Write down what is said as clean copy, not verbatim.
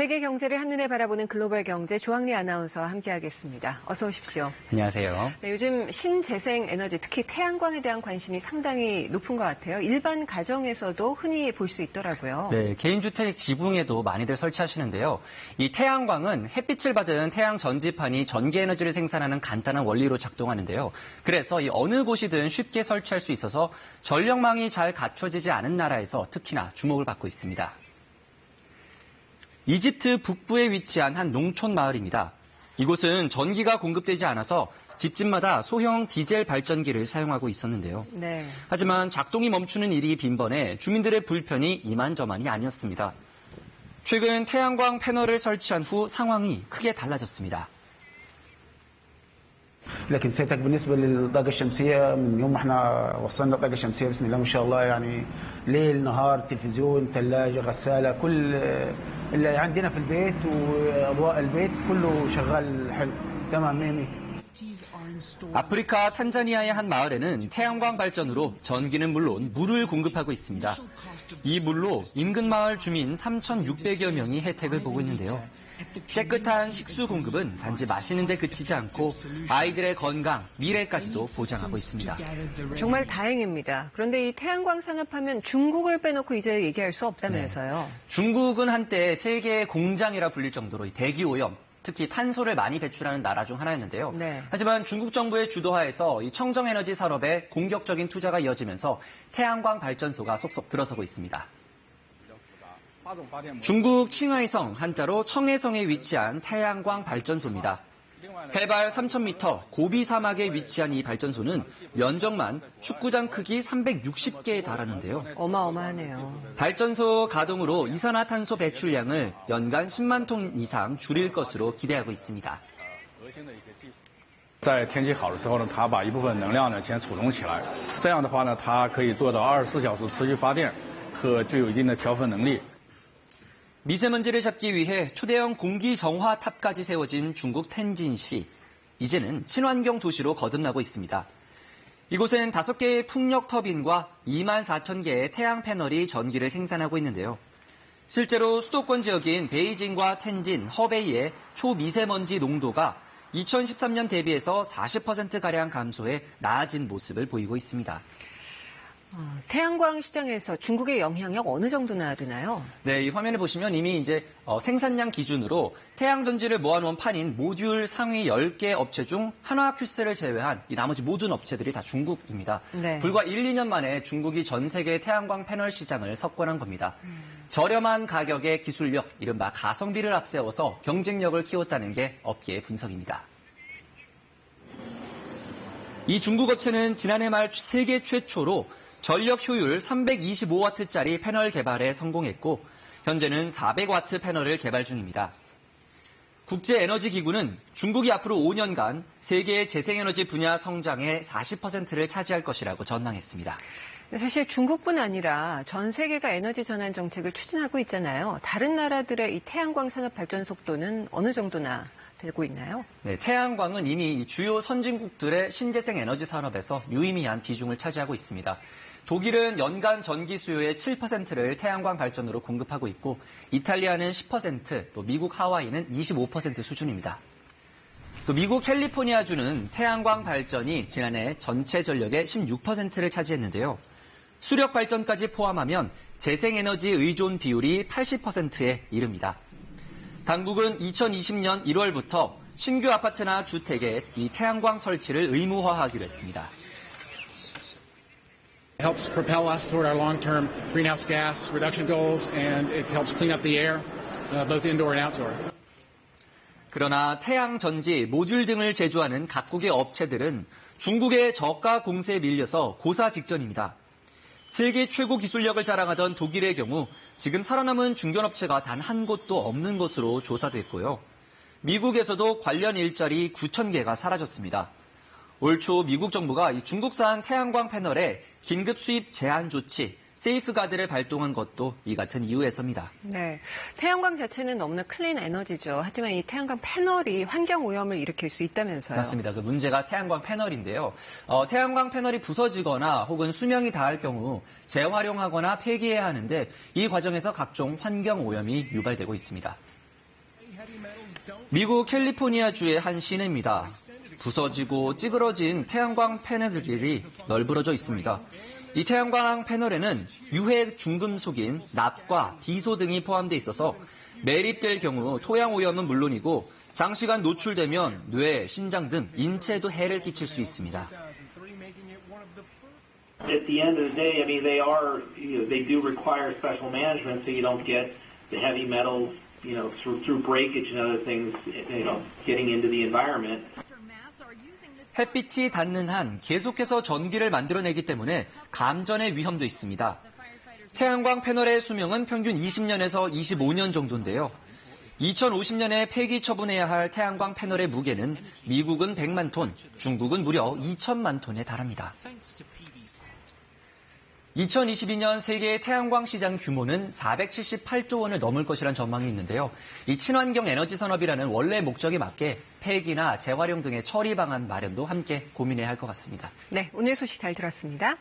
세계 경제를 한눈에 바라보는 글로벌 경제 조항리 아나운서와 함께하겠습니다. 어서 오십시오. 안녕하세요. 네, 요즘 신재생 에너지, 특히 태양광에 대한 관심이 상당히 높은 것 같아요. 일반 가정에서도 흔히 볼 수 있더라고요. 네, 개인주택 지붕에도 많이들 설치하시는데요. 이 태양광은 햇빛을 받은 태양 전지판이 전기 에너지를 생산하는 간단한 원리로 작동하는데요. 그래서 이 어느 곳이든 쉽게 설치할 수 있어서 전력망이 잘 갖춰지지 않은 나라에서 특히나 주목을 받고 있습니다. 이집트 북부에 위치한 한 농촌 마을입니다. 이곳은 전기가 공급되지 않아서 집집마다 소형 디젤 발전기를 사용하고 있었는데요. 네. 하지만 작동이 멈추는 일이 빈번해 주민들의 불편이 이만저만이 아니었습니다. 최근 태양광 패널을 설치한 후 상황이 크게 달라졌습니다. لكن سيادتك بالنسبه للطاقه الشمسيه من يوم ما احنا وصلنا الطاقه الشمسيه بسم الله ما شاء الله يعني ليل نهار تلفزيون ثلاجه غساله كل اللي عندنا في البيت واضواء البيت كله شغال حلو تمام 100%. 아프리카 탄자니아의 한 마을에는 태양광 발전으로 전기는 물론 물을 공급하고 있습니다. 이 물로 인근 마을 주민 3,600여 명이 혜택을 보고 있는데요. 깨끗한 식수 공급은 단지 마시는 데 그치지 않고 아이들의 건강, 미래까지도 보장하고 있습니다. 정말 다행입니다. 그런데 이 태양광 산업하면 중국을 빼놓고 이제 얘기할 수 없다면서요. 네. 중국은 한때 세계의 공장이라 불릴 정도로 대기오염, 특히 탄소를 많이 배출하는 나라 중 하나였는데요. 네. 하지만 중국 정부의 주도하에서 이 청정에너지 산업에 공격적인 투자가 이어지면서 태양광 발전소가 속속 들어서고 있습니다. 중국 칭하이성, 한자로 청해성에 위치한 태양광 발전소입니다. 해발 3,000m 고비 사막에 위치한 이 발전소는 면적만 축구장 크기 360개에 달하는데요. 어마어마하네요. 발전소 가동으로 이산화탄소 배출량을 연간 10만 톤 이상 줄일 것으로 기대하고 있습니다. 在天气好的时候呢，它把一部分能量呢先储存起来，这样的话呢，它可以做到24小时持续发电和具有一定的调分能力。 미세먼지를 잡기 위해 초대형 공기 정화탑까지 세워진 중국 텐진시. 이제는 친환경 도시로 거듭나고 있습니다. 이곳엔 5개의 풍력 터빈과 2만 4천 개의 태양 패널이 전기를 생산하고 있는데요. 실제로 수도권 지역인 베이징과 텐진, 허베이의 초미세먼지 농도가 2013년 대비해서 40%가량 감소해 나아진 모습을 보이고 있습니다. 태양광 시장에서 중국의 영향력 어느 정도나 되나요? 네, 이 화면을 보시면 이미 이제 생산량 기준으로 태양전지를 모아놓은 판인 모듈 상위 10개 업체 중 한화큐셀을 제외한 이 나머지 모든 업체들이 다 중국입니다. 네. 불과 1, 2년 만에 중국이 전 세계 태양광 패널 시장을 석권한 겁니다. 저렴한 가격의 기술력, 이른바 가성비를 앞세워서 경쟁력을 키웠다는 게 업계의 분석입니다. 이 중국 업체는 지난해 말 세계 최초로 전력 효율 325와트짜리 패널 개발에 성공했고 현재는 400와트 패널을 개발 중입니다. 국제에너지기구는 중국이 앞으로 5년간 세계의 재생에너지 분야 성장의 40%를 차지할 것이라고 전망했습니다. 사실 중국뿐 아니라 전 세계가 에너지 전환 정책을 추진하고 있잖아요. 다른 나라들의 이 태양광 산업 발전 속도는 어느 정도나 되고 있나요? 네, 태양광은 이미 주요 선진국들의 신재생 에너지 산업에서 유의미한 비중을 차지하고 있습니다. 독일은 연간 전기 수요의 7%를 태양광 발전으로 공급하고 있고 이탈리아는 10%, 또 미국 하와이는 25% 수준입니다. 또 미국 캘리포니아주는 태양광 발전이 지난해 전체 전력의 16%를 차지했는데요. 수력 발전까지 포함하면 재생에너지 의존 비율이 80%에 이릅니다. 당국은 2020년 1월부터 신규 아파트나 주택에 이 태양광 설치를 의무화하기로 했습니다. It helps propel us toward our long-term greenhouse gas reduction goals, and it helps clean up the air, both indoor and outdoor. 그러나 태양 전지, 모듈 등을 제조하는 각국의 업체들은 중국의 저가 공세에 밀려서 고사 직전입니다. 세계 최고 기술력을 자랑하던 독일의 경우 지금 살아남은 중견업체가 단 한 곳도 없는 것으로 조사됐고요. 미국에서도 관련 일자리 9,000개가 사라졌습니다. 올 초 미국 정부가 이 중국산 태양광 패널에 긴급 수입 제한 조치, 세이프가드를 발동한 것도 이 같은 이유에서입니다. 네, 태양광 자체는 너무나 클린 에너지죠. 하지만 이 태양광 패널이 환경 오염을 일으킬 수 있다면서요. 맞습니다. 그 문제가 태양광 패널인데요. 태양광 패널이 부서지거나 혹은 수명이 다할 경우 재활용하거나 폐기해야 하는데 이 과정에서 각종 환경 오염이 유발되고 있습니다. 미국 캘리포니아주의 한 시내입니다. 부서지고 찌그러진 태양광 패널들이 널브러져 있습니다. 이 태양광 패널에는 유해 중금속인 납과 비소 등이 포함되어 있어서 매립될 경우 토양 오염은 물론이고 장시간 노출되면 뇌, 신장 등 인체에도 해를 끼칠 수 있습니다. At the end of the day, I mean, they do require special management so you don't get the heavy metals, through breakage and other things, getting into the environment. 햇빛이 닿는 한 계속해서 전기를 만들어내기 때문에 감전의 위험도 있습니다. 태양광 패널의 수명은 평균 20년에서 25년 정도인데요. 2050년에 폐기 처분해야 할 태양광 패널의 무게는 미국은 100만 톤, 중국은 무려 2천만 톤에 달합니다. 2022년 세계의 태양광 시장 규모는 478조 원을 넘을 것이란 전망이 있는데요. 이 친환경 에너지 산업이라는 원래 목적에 맞게 폐기나 재활용 등의 처리 방안 마련도 함께 고민해야 할 것 같습니다. 네, 오늘 소식 잘 들었습니다.